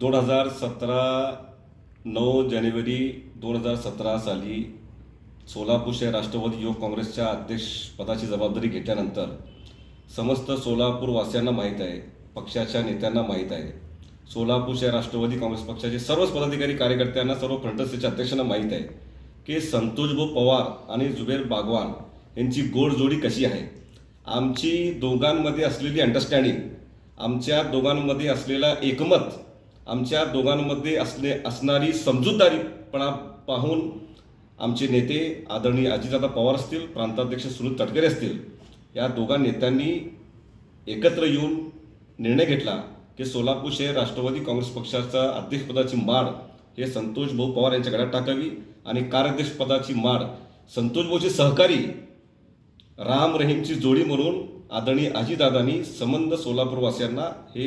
2017 9 जानेवारी 2017 साली सोलापूर शहर राष्ट्रवादी युवक काँग्रेसच्या अध्यक्षपदाची जबाबदारी घेतल्यानंतर समस्त सोलापूर वासियांना माहीत आहे, पक्षाच्या नेत्यांना माहीत आहे, सोलापूर शहर राष्ट्रवादी काँग्रेस पक्षाचे सर्वच पदाधिकारी कार्यकर्त्यांना, सर्व फ्रंटसेच्या अध्यक्षांना माहीत आहे की संतोषभाऊ पवार आणि जुबेर बागवान यांची गोड जोडी कशी आहे. आमची दोघांमध्ये असलेली अंडरस्टँडिंग, आमच्या दोघांमध्ये असलेला एकमत, आमच्या दोघांमध्ये असणारी समजूतदारीपणा पाहून आमचे नेते आदरणीय अजितदादा पवार असतील, प्रांताध्यक्ष सुनील तटकरे असतील, या दोघा नेत्यांनी एकत्र येऊन निर्णय घेतला की सोलापूर शहर राष्ट्रवादी काँग्रेस पक्षाचा अध्यक्षपदाची माळ हे संतोषभाऊ पवार यांच्या गळ्यात टाकावी आणि कार्याध्यक्षपदाची माळ संतोषभाऊचे सहकारी राम रहीमची जोडी म्हणून आदरणीय अजितदादांनी संबंध सोलापूरवासियांना हे